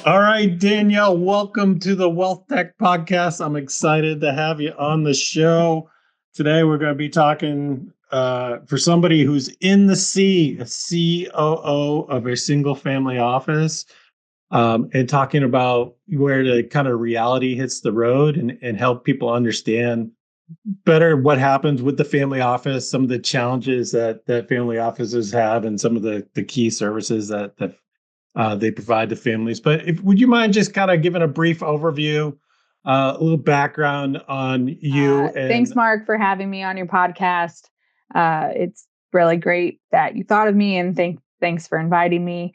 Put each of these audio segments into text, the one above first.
All right, Danielle, welcome to the Wealth Tech Podcast. I'm excited to have you on the show. Today, we're going to be talking for somebody who's in the C, a COO of a single family office, and talking about where the kind of reality hits the road and help people understand better what happens with the family office, some of the challenges that family offices have, and some of the key services that they provide to families. But would you mind just kind of giving a brief overview, a little background on you? Thanks, Mark, for having me on your podcast. It's really great that you thought of me, and thanks for inviting me.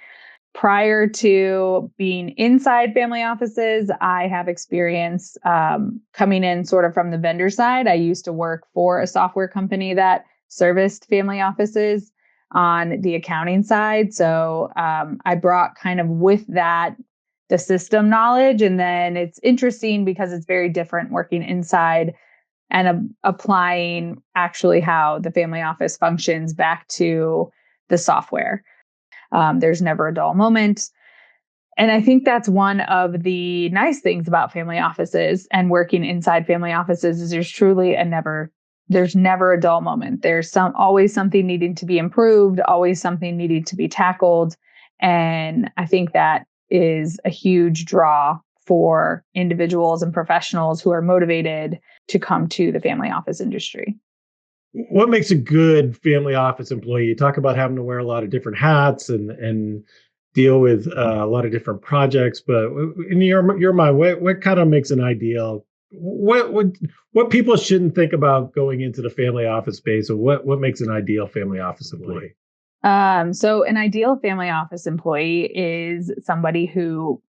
Prior to being inside family offices, I have experience coming in sort of from the vendor side. I used to work for a software company that serviced family offices on the accounting side. So I brought kind of with that the system knowledge. And then it's interesting because it's very different working inside and applying actually how the family office functions back to the software. There's never a dull moment. And I think that's one of the nice things about family offices and working inside family offices is there's never a dull moment. There's always something needing to be improved, always something needing to be tackled. And I think that is a huge draw for individuals and professionals who are motivated to come to the family office industry. What makes a good family office employee? You talk about having to wear a lot of different hats and deal with a lot of different projects, but in your mind, what kind of makes an ideal? What people shouldn't think about going into the family office space, or what makes an ideal family office employee? So an ideal family office employee is somebody who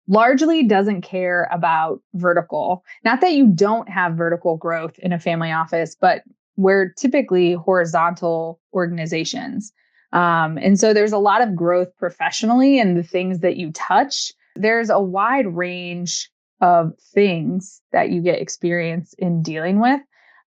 largely doesn't care about vertical. Not that you don't have vertical growth in a family office, but we're typically horizontal organizations. And so there's a lot of growth professionally in the things that you touch. There's a wide range of things that you get experience in dealing with.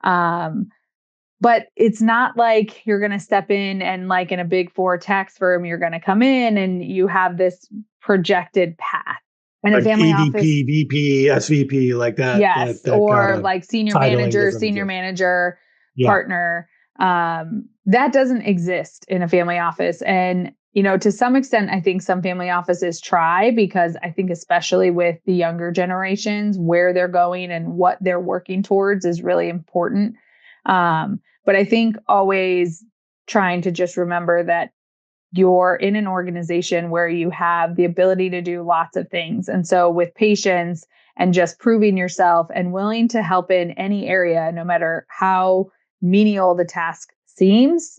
But it's not like you're going to step in and like in a big four tax firm, you're going to come in and you have this projected path. And like a family EVP, office, VP, SVP, like that. yes, that or kind of like senior titling manager, yeah. partner. That doesn't exist in a family office. And, to some extent, I think some family offices try because I think especially with the younger generations, where they're going and what they're working towards is really important. But I think always trying to just remember that you're in an organization where you have the ability to do lots of things. And so with patience and just proving yourself and willing to help in any area, no matter how menial the task seems,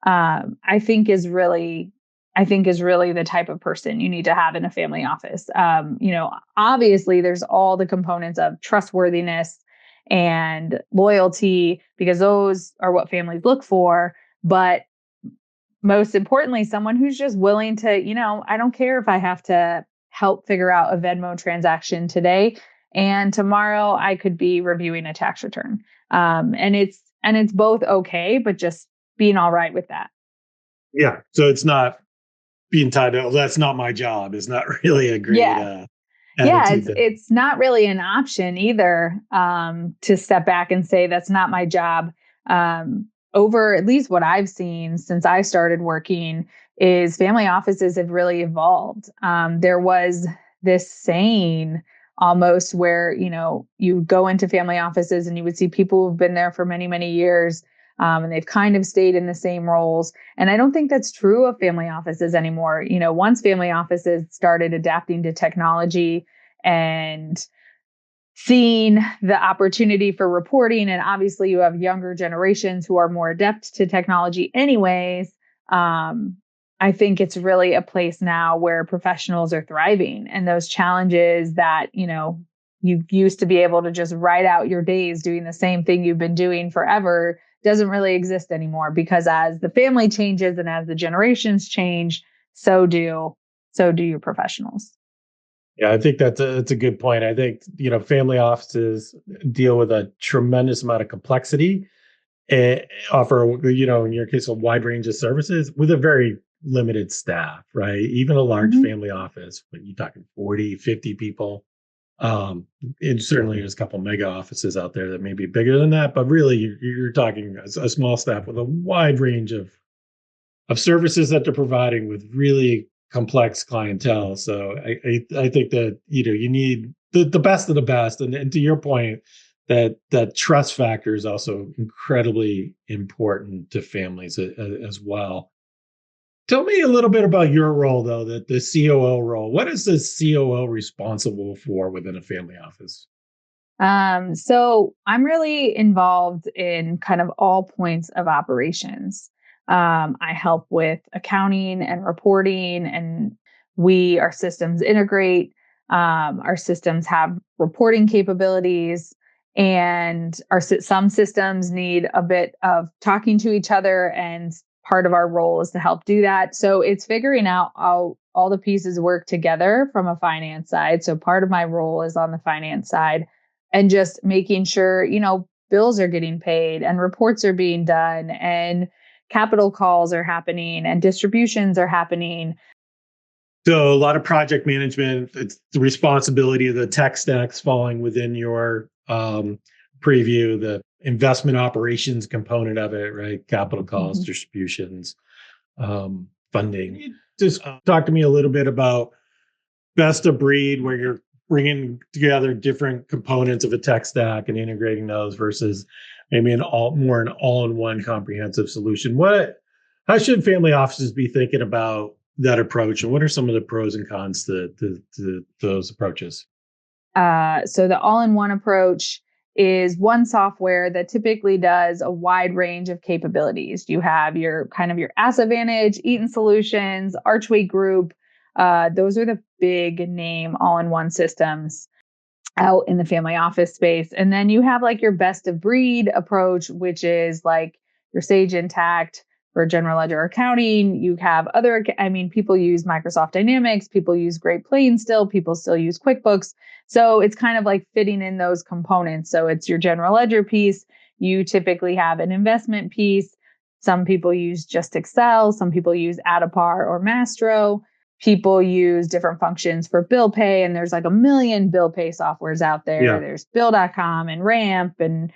I think is really the type of person you need to have in a family office. Obviously there's all the components of trustworthiness and loyalty because those are what families look for. But most importantly, someone who's just willing to, I don't care if I have to help figure out a Venmo transaction today and tomorrow I could be reviewing a tax return. And it's both okay, but just being all right with that. Yeah. So it's not being tied to, that's not my job. It's not really a great it's not really an option either to step back and say that's not my job. Over at least what I've seen since I started working is family offices have really evolved. There was this saying almost where, you go into family offices and you would see people who've been there for many, many years. And they've kind of stayed in the same roles. And I don't think that's true of family offices anymore. Once family offices started adapting to technology and seeing the opportunity for reporting, and obviously you have younger generations who are more adept to technology anyways, I think it's really a place now where professionals are thriving. And those challenges that, you used to be able to just write out your days doing the same thing you've been doing forever doesn't really exist anymore, because as the family changes and as the generations change, so do your professionals. Yeah, I think that's a good point. I think, family offices deal with a tremendous amount of complexity and offer, in your case, a wide range of services with a very limited staff, right? Even a large Mhm. family office, when you're talking 40, 50 people. And certainly there's a couple mega offices out there that may be bigger than that, but really you're talking a small staff with a wide range of services that they're providing with really complex clientele. So I think that you need the best of the best, and to your point, that trust factor is also incredibly important to families as well. Tell me a little bit about your role, though, the COO role. What is the COO responsible for within a family office? So I'm really involved in kind of all points of operations. I help with accounting and reporting, and our systems integrate. Our systems have reporting capabilities, and some systems need a bit of talking to each other, and part of our role is to help do that. So it's figuring out how all the pieces work together from a finance side. So part of my role is on the finance side and just making sure, bills are getting paid and reports are being done and capital calls are happening and distributions are happening. So a lot of project management. It's the responsibility of the tech stacks falling within your preview, the investment operations component of it, right? Capital calls, Mhm. distributions, funding. Can you just talk to me a little bit about best of breed, where you're bringing together different components of a tech stack and integrating those versus maybe an all-in-one comprehensive solution. How should family offices be thinking about that approach, and what are some of the pros and cons to those approaches? So the all-in-one approach is one software that typically does a wide range of capabilities. You have your kind of your Asset Vantage, Eaton Solutions, Archway Group. Those are the big name all-in-one systems out in the family office space. And then you have like your best of breed approach, which is like your Sage Intact for general ledger accounting. You have people use Microsoft Dynamics, people use Great Plains still, people still use QuickBooks. So it's kind of like fitting in those components. So it's your general ledger piece. You typically have an investment piece. Some people use just Excel, some people use Adapar or Mastro. People use different functions for bill pay, and there's like a million bill pay softwares out there. Yeah. There's bill.com and Ramp, and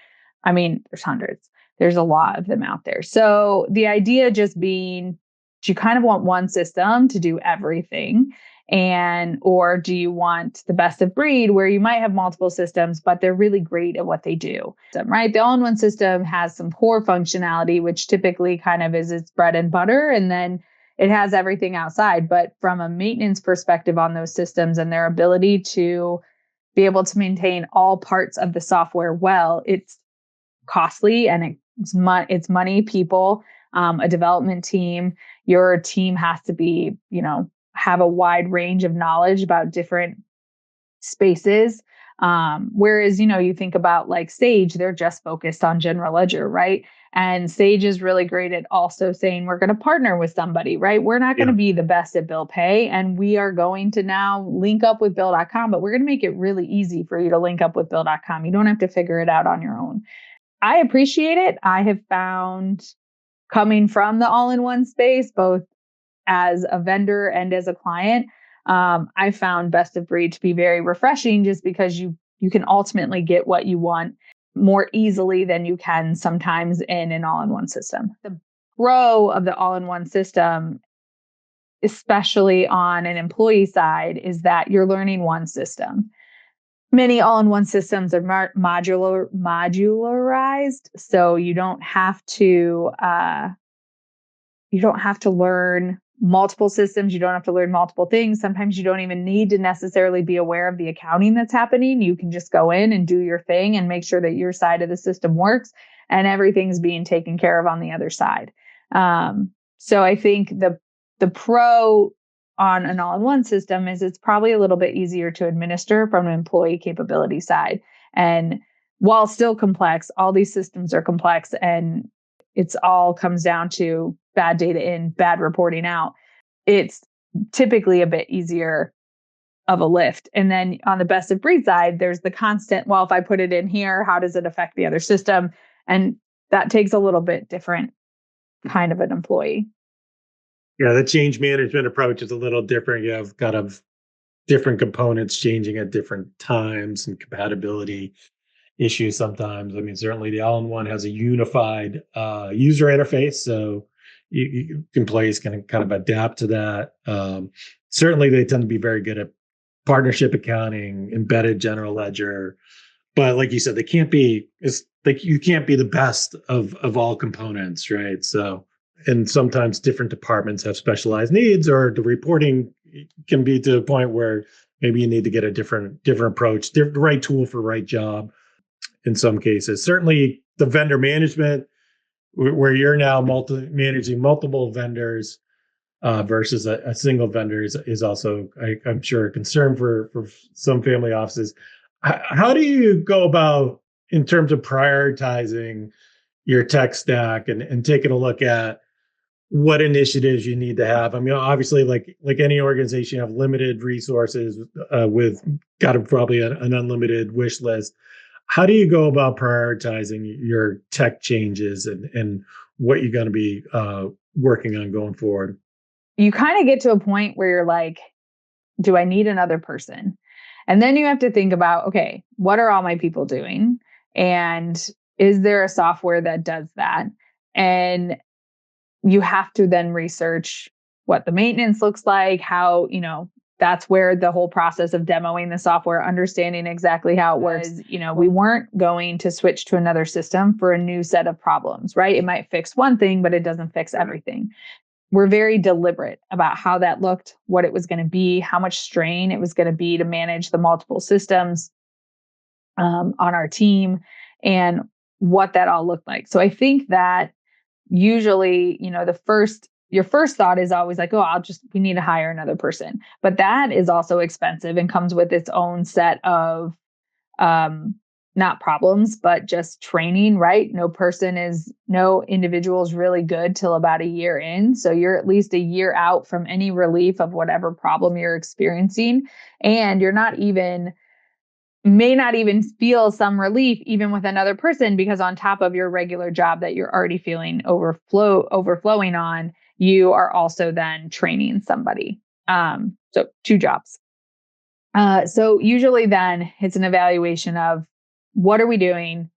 there's hundreds. There's a lot of them out there. So the idea just being, do you kind of want one system to do everything? Or do you want the best of breed where you might have multiple systems, but they're really great at what they do, right? The all-in-one system has some core functionality, which typically kind of is its bread and butter. And then it has everything outside. But from a maintenance perspective on those systems and their ability to be able to maintain all parts of the software well, it's costly and it's money, people, a development team. Your team has to be, have a wide range of knowledge about different spaces. Whereas, you think about like Sage, they're just focused on general ledger, right? And Sage is really great at also saying, we're going to partner with somebody, right? We're not going to Yeah. be the best at bill pay, and we are going to now link up with bill.com, but we're going to make it really easy for you to link up with bill.com. You don't have to figure it out on your own. I appreciate it. I have found, coming from the all-in-one space, both as a vendor and as a client, I found best of breed to be very refreshing, just because you can ultimately get what you want more easily than you can sometimes in an all-in-one system. The pro of the all-in-one system, especially on an employee side, is that you're learning one system. Many all-in-one systems are modularized, so you don't have to learn multiple systems. You don't have to learn multiple things. Sometimes you don't even need to necessarily be aware of the accounting that's happening. You can just go in and do your thing and make sure that your side of the system works and everything's being taken care of on the other side. So I think the pro on an all-in-one system is it's probably a little bit easier to administer from an employee capability side. And while still complex, all these systems are complex, and it's all comes down to bad data in, bad reporting out. It's typically a bit easier of a lift. And then on the best of breed side, there's the constant, well, if I put it in here, how does it affect the other system? And that takes a little bit different kind of an employee. Yeah, the change management approach is a little different. You have kind of different components changing at different times and compatibility issues sometimes. I mean, certainly the all-in-one has a unified user interface, so employees can kind of adapt to that. Certainly, they tend to be very good at partnership accounting, embedded general ledger, but like you said, they can't be. It's like you can't be the best of all components, right? So, and sometimes different departments have specialized needs, or the reporting can be to a point where maybe you need to get a different approach, the right tool for right job in some cases. Certainly, the vendor management, where you're now managing multiple vendors versus a single vendor, is also, I'm sure, a concern for some family offices. How do you go about in terms of prioritizing your tech stack and taking a look at what initiatives you need to have? I mean, obviously, like any organization, you have limited resources with got probably an unlimited wish list. How do you go about prioritizing your tech changes and what you're going to be working on going forward? You kind of get to a point where you're like, do I need another person? And then you have to think about, okay, what are all my people doing? And is there a software that does that? And you have to then research what the maintenance looks like, how, that's where the whole process of demoing the software, understanding exactly how it works. We weren't going to switch to another system for a new set of problems, right? It might fix one thing, but it doesn't fix everything. We're very deliberate about how that looked, what it was going to be, how much strain it was going to be to manage the multiple systems on our team, and what that all looked like. So I think that usually, your first thought is always like, oh, we need to hire another person. But that is also expensive and comes with its own set of, not problems, but just training, right? No individual is really good till about a year in. So you're at least a year out from any relief of whatever problem you're experiencing. And may not even feel some relief even with another person, because on top of your regular job that you're already feeling overflowing on, you are also then training somebody. So two jobs. So usually then it's an evaluation of what are we doing?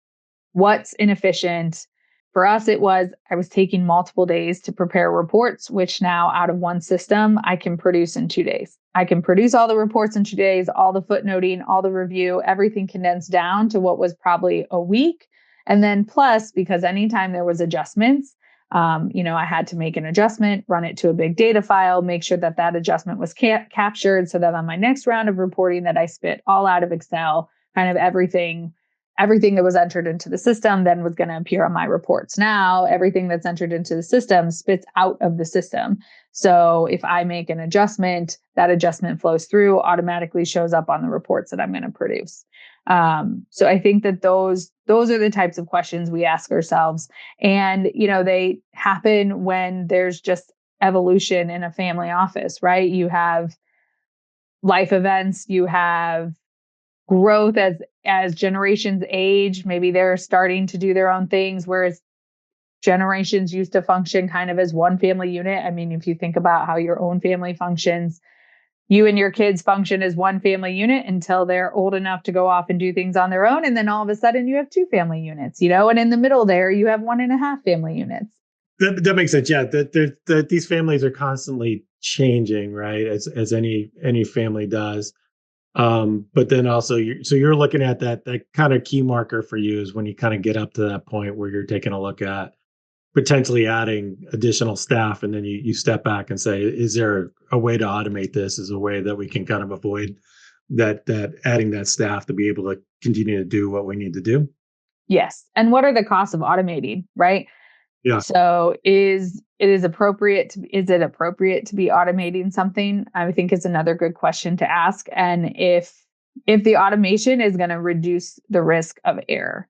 What's inefficient? For us, I was taking multiple days to prepare reports, which now out of one system, I can produce in 2 days. I can produce all the reports in 2 days, all the footnoting, all the review, everything condensed down to what was probably a week. And then plus, because anytime there was adjustments, I had to make an adjustment, run it to a big data file, make sure that adjustment was captured so that on my next round of reporting that I spit all out of Excel, kind of everything that was entered into the system then was going to appear on my reports. Now, everything that's entered into the system spits out of the system. So if I make an adjustment, that adjustment flows through, automatically shows up on the reports that I'm going to produce. So I think that those are the types of questions we ask ourselves. And, they happen when there's just evolution in a family office, right? You have life events, you have growth as generations age. Maybe they're starting to do their own things, whereas generations used to function kind of as one family unit. I mean, if you think about how your own family functions, you and your kids function as one family unit until they're old enough to go off and do things on their own. And then all of a sudden you have 2 family units, and in the middle there, you have 1.5 family units. That makes sense. Yeah, that these families are constantly changing, right? As any family does. But then also, you're looking at that kind of key marker for you is when you kind of get up to that point where you're taking a look at potentially adding additional staff, and then you step back and say, is there a way to automate this? Is a way that we can kind of avoid that adding that staff to be able to continue to do what we need to do? Yes. And what are the costs of automating, right? Yeah. So is it appropriate to be automating something? I think is another good question to ask. And if the automation is going to reduce the risk of error.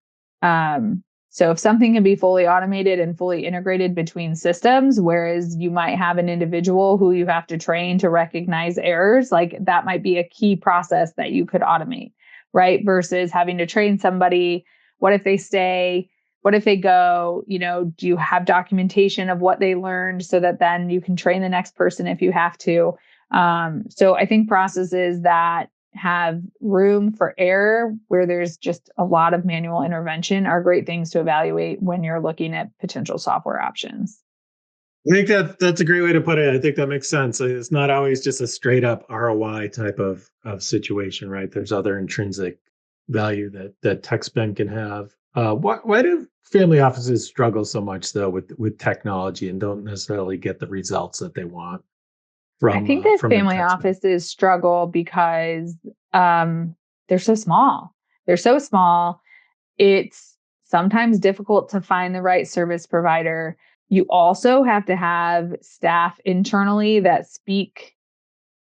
So if something can be fully automated and fully integrated between systems, whereas you might have an individual who you have to train to recognize errors, like that might be a key process that you could automate, right? Versus having to train somebody. What if they stay What if they go, do you have documentation of what they learned so that then you can train the next person if you have to? So I think processes that have room for error, where there's just a lot of manual intervention, are great things to evaluate when you're looking at potential software options. I think that's a great way to put it. I think that makes sense. It's not always just a straight up ROI type of situation, right? There's other intrinsic value that tech spend can have. Why do family offices struggle so much though with technology and don't necessarily get the results that they want I think that from their family tech spend? offices struggle because they're so small. They're so small. It's sometimes difficult to find the right service provider. You also have to have staff internally that speak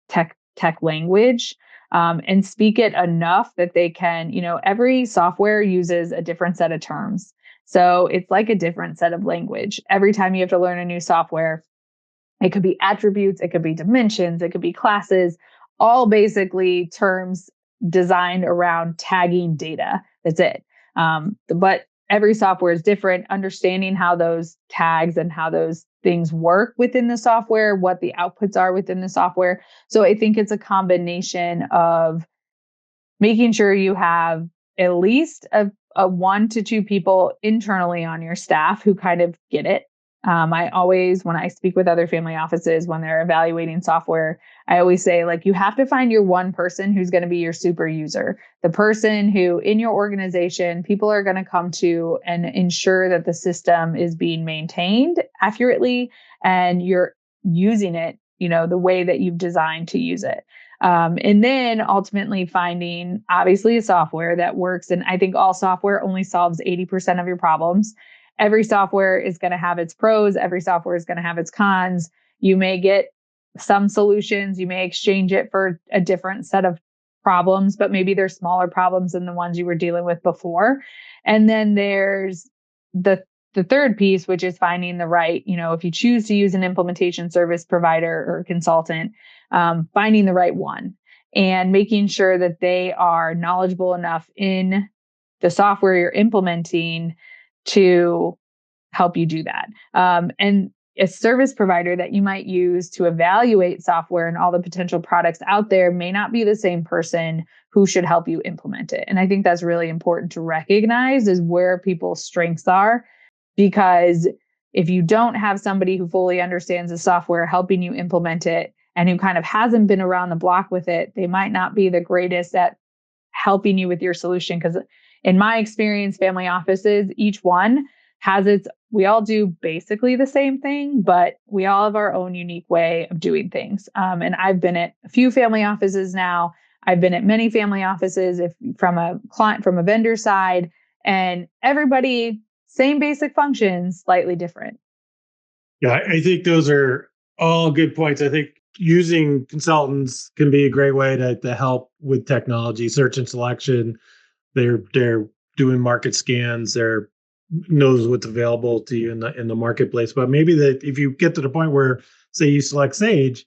tech language, and speak it enough that they can, every software uses a different set of terms. So it's like a different set of language. Every time you have to learn a new software, it could be attributes, it could be dimensions, it could be classes, all basically terms designed around tagging data. That's it. But every software is different. Understanding how those tags and how those things work within the software, what the outputs are within the software. So I think it's a combination of making sure you have at least a 1 to 2 people internally on your staff who kind of get it. I always, when I speak with other family offices, when they're evaluating software, I always say, like, you have to find your one person who's going to be your super user, the person who in your organization, people are going to come to and ensure that the system is being maintained accurately and you're using it, the way that you've designed to use it. And then ultimately finding obviously a software that works. And I think all software only solves 80% of your problems. Every software is going to have its pros. Every software is going to have its cons. You may get some solutions. You may exchange it for a different set of problems, but maybe they're smaller problems than the ones you were dealing with before. And then there's the third piece, which is finding the right, if you choose to use an implementation service provider or consultant, finding the right one and making sure that they are knowledgeable enough in the software you're implementing to help you do that. And a service provider that you might use to evaluate software and all the potential products out there may not be the same person who should help you implement it. And I think that's really important to recognize is where people's strengths are, because if you don't have somebody who fully understands the software helping you implement it and who kind of hasn't been around the block with it, they might not be the greatest at helping you with your solution. Because in my experience, family offices, each one has we all do basically the same thing, but we all have our own unique way of doing things. And I've been at a few family offices now. I've been at many family offices from a client, from a vendor side, and everybody, same basic functions, slightly different. Yeah, I think those are all good points. I think using consultants can be a great way to help with technology, search and selection. They're doing market scans. They're knows what's available to you in the marketplace. But maybe that if you get to the point where, say, you select Sage,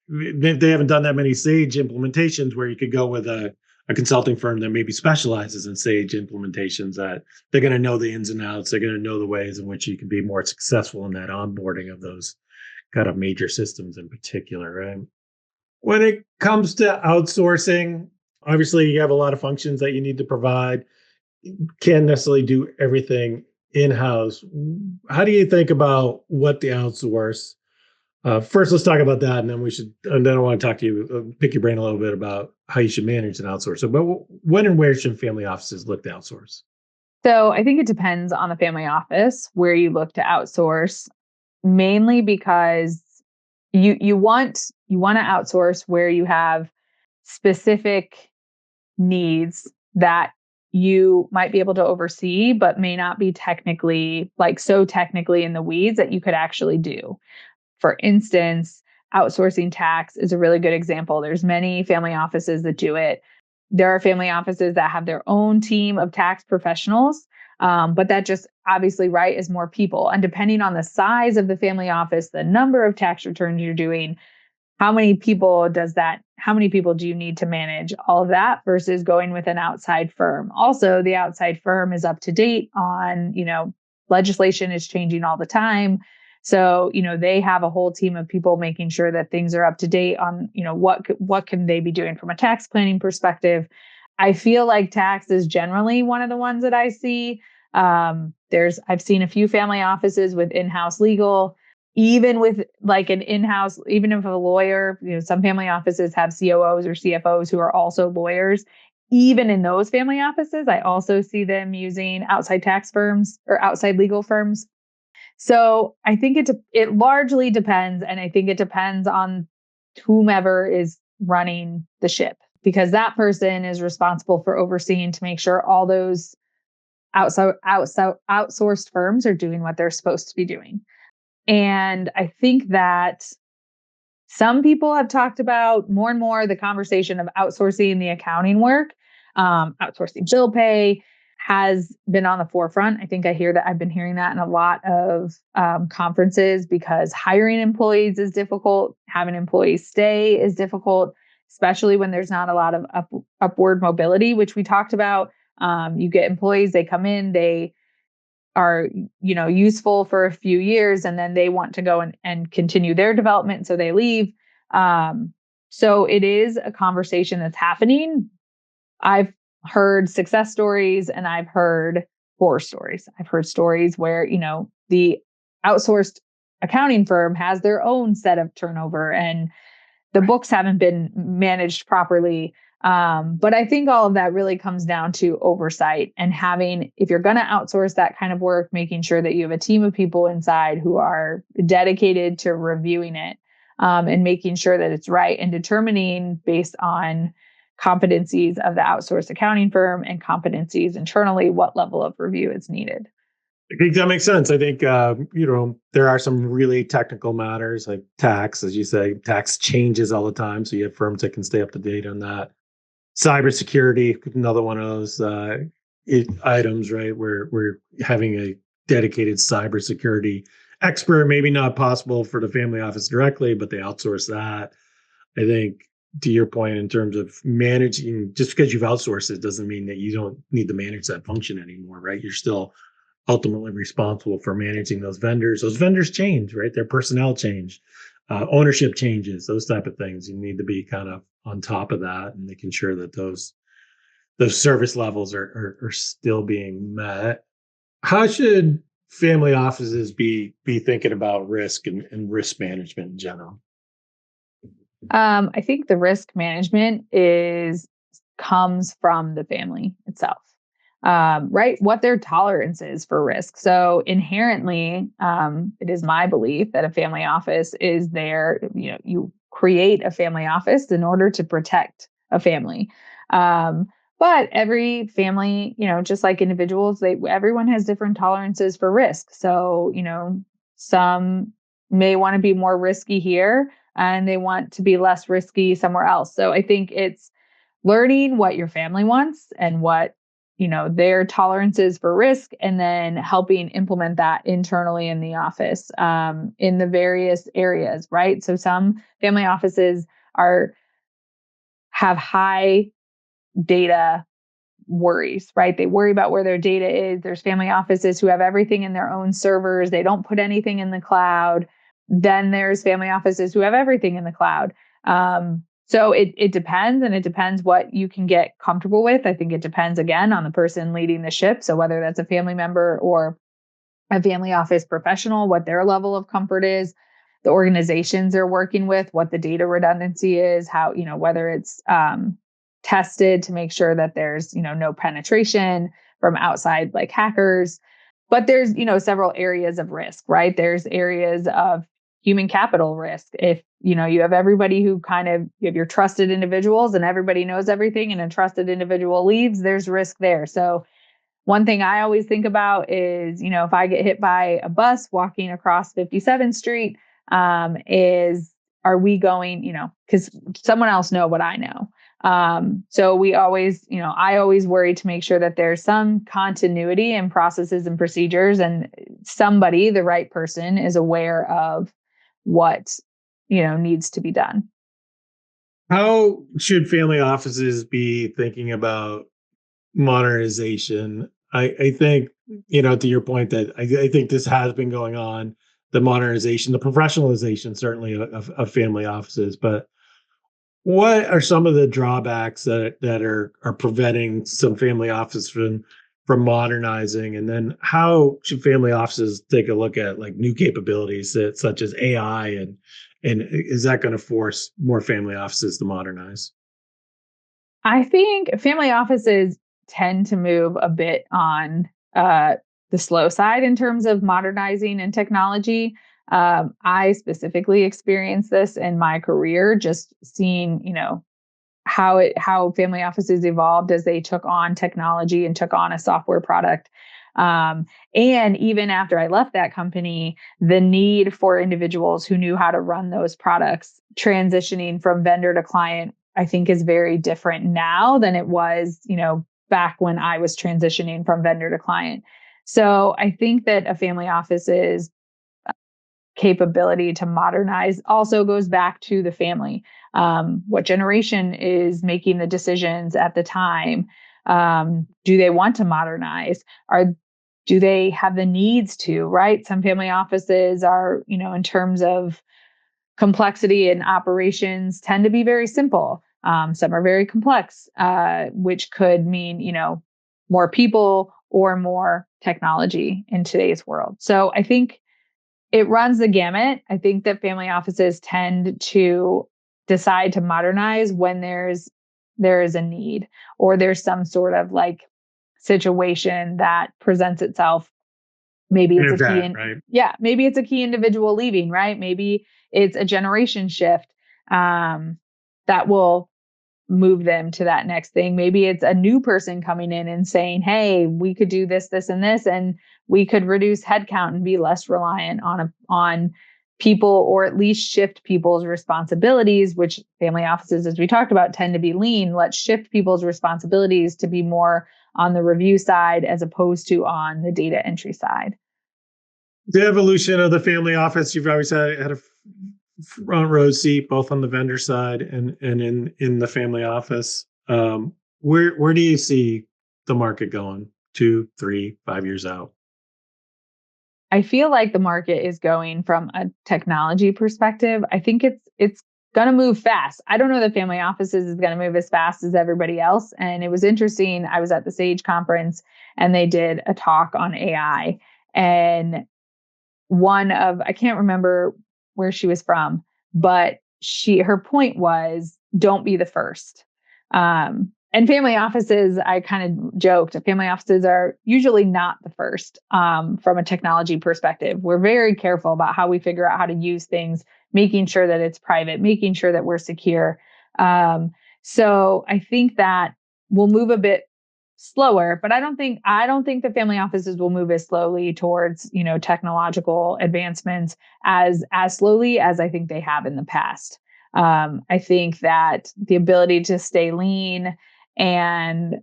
they haven't done that many Sage implementations where you could go with a consulting firm that maybe specializes in Sage implementations, that they're going to know the ins and outs. They're going to know the ways in which you can be more successful in that onboarding of those kind of major systems in particular, right? When it comes to outsourcing, obviously you have a lot of functions that you need to provide. Can't necessarily do everything in-house. How do you think about what the outsource? First, let's talk about that, and then I want to talk to you, pick your brain a little bit about how you should manage an outsource. So, but when and where should family offices look to outsource? So I think it depends on the family office where you look to outsource, mainly because you want to outsource where you have specific needs that you might be able to oversee, but may not be technically, like, so technically in the weeds that you could actually do. For instance, outsourcing tax is a really good example. There's many family offices that do it. There are family offices that have their own team of tax professionals, but that just obviously, right, is more people. And depending on the size of the family office, the number of tax returns you're doing, how many people does that how many people do you need to manage all of that versus going with an outside firm? Also, the outside firm is up to date on, legislation is changing all the time. So, they have a whole team of people making sure that things are up to date on, what can they be doing from a tax planning perspective. I feel like tax is generally one of the ones that I see. I've seen a few family offices with in-house legal, even with like an in-house, even if a lawyer, some family offices have COOs or CFOs who are also lawyers. Even in those family offices, I also see them using outside tax firms or outside legal firms. So I think it largely depends. And I think it depends on whomever is running the ship, because that person is responsible for overseeing to make sure all those outsourced firms are doing what they're supposed to be doing. And I think that some people have talked about more and more the conversation of outsourcing the accounting work. Outsourcing bill pay has been on the forefront. I think I've been hearing that in a lot of conferences, because hiring employees is difficult. Having employees stay is difficult, especially when there's not a lot of upward mobility, which we talked about. You get employees, they come in, they are, useful for a few years, and then they want to go and continue their development. So they leave. So it is a conversation that's happening. I've heard success stories and I've heard horror stories. I've heard stories where, the outsourced accounting firm has their own set of turnover and the books haven't been managed properly. But I think all of that really comes down to oversight and if you're going to outsource that kind of work, making sure that you have a team of people inside who are dedicated to reviewing it, and making sure that it's right, and determining based on competencies of the outsourced accounting firm and competencies internally what level of review is needed. I think that makes sense. I think, there are some really technical matters like tax, as you say, tax changes all the time. So you have firms that can stay up to date on that. Cybersecurity, another one of those items, right? Where we're having a dedicated cybersecurity expert, maybe not possible for the family office directly, but they outsource that. I think, to your point, in terms of managing, just because you've outsourced it doesn't mean that you don't need to manage that function anymore, right? You're still ultimately responsible for managing those vendors. Those vendors change, right? Their personnel change, ownership changes, those type of things. You need to be kind of on top of that and making sure that those service levels are still being met. How should family offices be thinking about risk and risk management in general? I think the risk management comes from the family itself. Right? What their tolerance is for risk. So inherently, it is my belief that a family office is there. You create a family office in order to protect a family. But every family, just like individuals, everyone has different tolerances for risk. So, some may want to be more risky here and they want to be less risky somewhere else. So I think it's learning what your family wants and what their tolerances for risk, and then helping implement that internally in the office, in the various areas, right? So some family offices have high data worries, right? They worry about where their data is. There's family offices who have everything in their own servers. They don't put anything in the cloud. Then there's family offices who have everything in the cloud. So it depends, and it depends what you can get comfortable with. I think it depends, again, on the person leading the ship. So whether that's a family member or a family office professional, what their level of comfort is, the organizations they're working with, what the data redundancy is, how, whether it's tested to make sure that there's, no penetration from outside like hackers. But there's, several areas of risk, right? There's areas of human capital risk. If, you have everybody who you have your trusted individuals and everybody knows everything and a trusted individual leaves, there's risk there. So one thing I always think about is, if I get hit by a bus walking across 57th Street, are we going, because someone else know what I know. So we always, I always worry to make sure that there's some continuity in processes and procedures, and somebody, the right person, is aware of what, needs to be done. How should family offices be thinking about modernization? I think, to your point that I think this has been going on, the modernization, the professionalization, certainly of family offices. But what are some of the drawbacks that are preventing some family offices from modernizing? And then how should family offices take a look at like new capabilities such as AI and is that going to force more family offices to modernize? I think family offices tend to move a bit on the slow side in terms of modernizing and technology. I specifically experienced this in my career, just seeing, how family offices evolved as they took on technology and took on a software product. Um, and even after I left that company, the need for individuals who knew how to run those products, transitioning from vendor to client, I think is very different now than it was, back when I was transitioning from vendor to client. So I think that a family office's capability to modernize also goes back to the family. What generation is making the decisions at the time? Do they want to modernize? Do they have the needs to, right? Some family offices are, in terms of complexity and operations, tend to be very simple. Some are very complex, which could mean, more people or more technology in today's world. So I think it runs the gamut. I think that family offices tend to decide to modernize when there is a need, or there's some sort of like situation that presents itself. Maybe An it's a event, right? yeah, maybe it's a key individual leaving, right? Maybe it's a generation shift um, that will move them to that next thing. Maybe it's a new person coming in and saying, "Hey, we could do this, this, and this, and we could reduce headcount and be less reliant on people, or at least shift people's responsibilities." Which family offices, as we talked about, tend to be lean. Let's shift people's responsibilities to be more on the review side as opposed to on the data entry side. The evolution of the family office, you've always had a front row seat, both on the vendor side and in the family office. Where do you see the market going 2, 3, 5 years out? I feel like the market is going from a technology perspective. I think it's going to move fast. I don't know that family offices is going to move as fast as everybody else. And it was interesting. I was at the Sage conference and they did a talk on AI. And I can't remember where she was from, but her point was, don't be the first. And family offices, I kind of joked, family offices are usually not the first from a technology perspective. We're very careful about how we figure out how to use things, making sure that it's private, making sure that we're secure. So I think that we'll move a bit slower, but I don't think the family offices will move as slowly towards, technological advancements as slowly as I think they have in the past. I think that the ability to stay lean and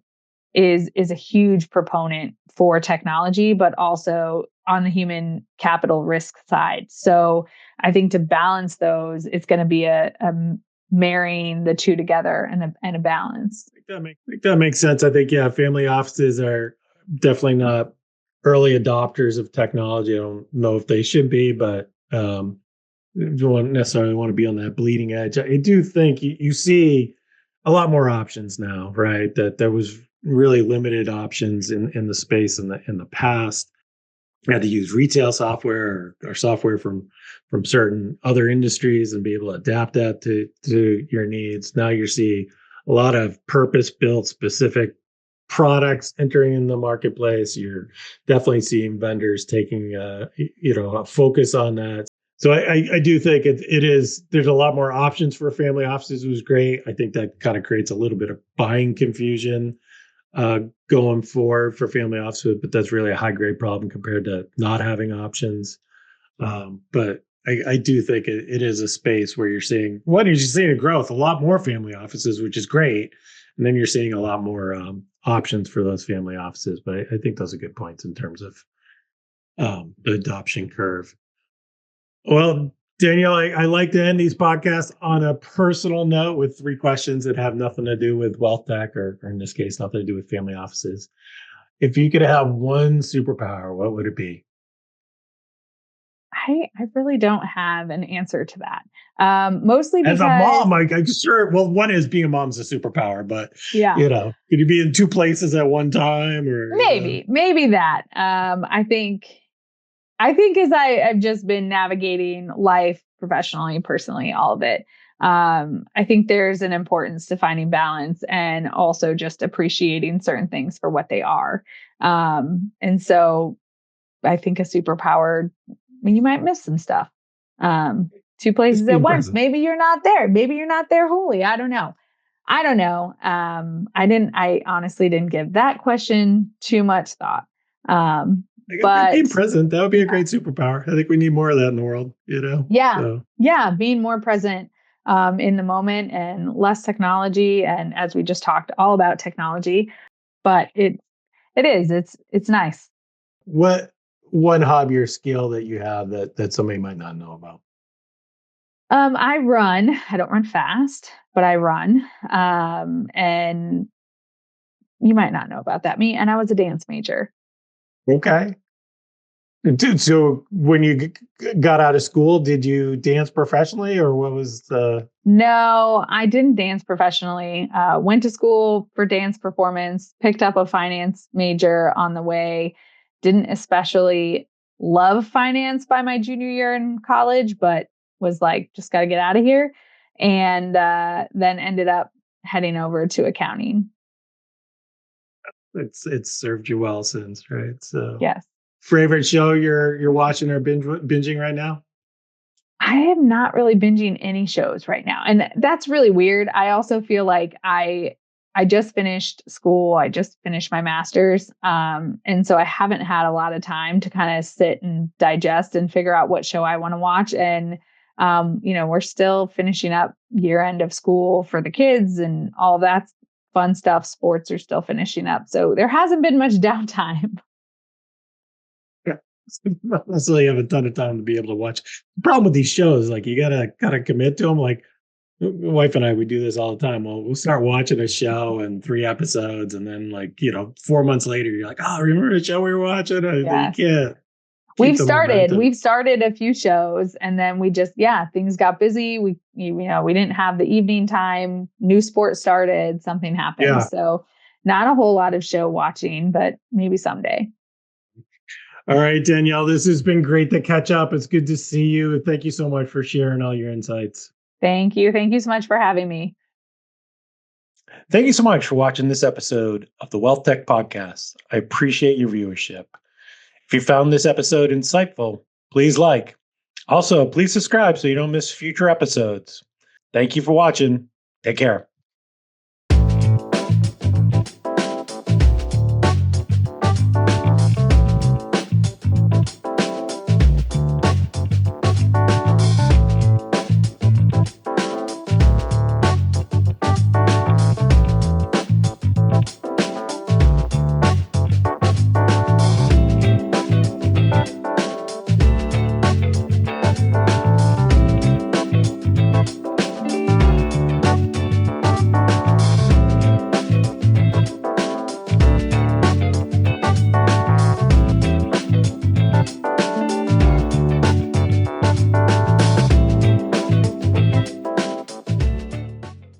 is a huge proponent for technology, but also on the human capital risk side. So I think to balance those, it's going to be a marrying the two together and a balance. That makes sense. I think, yeah, family offices are definitely not early adopters of technology. I don't know if they should be, but you don't necessarily want to be on that bleeding edge. I do think you see a lot more options now, right? That there was really limited options in the space in the past. You had to use retail software or software from certain other industries and be able to adapt that to your needs. Now you're seeing a lot of purpose built specific products entering in the marketplace. You're definitely seeing vendors taking a focus on that. So I do think it is there's a lot more options for family offices. It was great. I think that kind of creates a little bit of buying confusion uh, going forward for family offices, but that's really a high grade problem compared to not having options. But I do think it is a space where you're seeing a growth, a lot more family offices, which is great. And then you're seeing a lot more options for those family offices. But I think those are good points in terms of the adoption curve. Well, Danielle, I like to end these podcasts on a personal note with 3 questions that have nothing to do with wealth tech, or in this case, nothing to do with family offices. If you could have one superpower, what would it be? I really don't have an answer to that. Mostly As a because, mom, I'm sure. Well, one is being a mom's a superpower, but yeah, could you be in 2 places at one time, or maybe that. I think as I've just been navigating life professionally, personally, all of it. I think there's an importance to finding balance and also just appreciating certain things for what they are. And so I think a superpower, I mean, you might miss some stuff. Um, Two just places at being once. present? Maybe you're not there. Maybe you're not there wholly. I don't know. I don't know. I honestly didn't give that question too much thought. Um, Being but present, that would be a great superpower. I think we need more of that in the world. yeah, So yeah, being more present in the moment and less technology. And as we just talked, all about technology, but it's nice. what one hobby or skill that you have that somebody might not know about? I run. I don't run fast, but I run. And you might not know about that. And I was a dance major. Okay. So when you got out of school, did you dance professionally, or what was the? No, I didn't dance professionally. Went to school for dance performance, picked up a finance major on the way. Didn't especially love finance by my junior year in college, but was like, just got to get out of here. And then ended up heading over to accounting. It's served you well since, right? So, Yes. favorite show you're watching or binging right now? I am not really binging any shows right now. And that's really weird. I also feel like I just finished school. I just finished my master's. And so I haven't had a lot of time to kind of sit and digest and figure out what show I want to watch. And we're still finishing up year end of school for the kids and all that fun stuff. Sports are still finishing up. So there hasn't been much downtime. Yeah. Not necessarily have a ton of time to be able to watch. The problem with these shows, like you gotta commit to them. Like my wife and I, we do this all the time. We'll start watching a show and 3 episodes, and then 4 months later, you're like, "Oh, remember the show we were watching?" You Yes. can't keep We've the started. momentum. We've started a few shows, and then we just, yeah, things got busy. We didn't have the evening time. New sport started. Something happened. Yeah. So, not a whole lot of show watching, but maybe someday. All right, Danielle, this has been great to catch up. It's good to see you. Thank you so much for sharing all your insights. Thank you. Thank you so much for having me. Thank you so much for watching this episode of the Wealth Tech Podcast. I appreciate your viewership. If you found this episode insightful, please like. Also, please subscribe so you don't miss future episodes. Thank you for watching. Take care.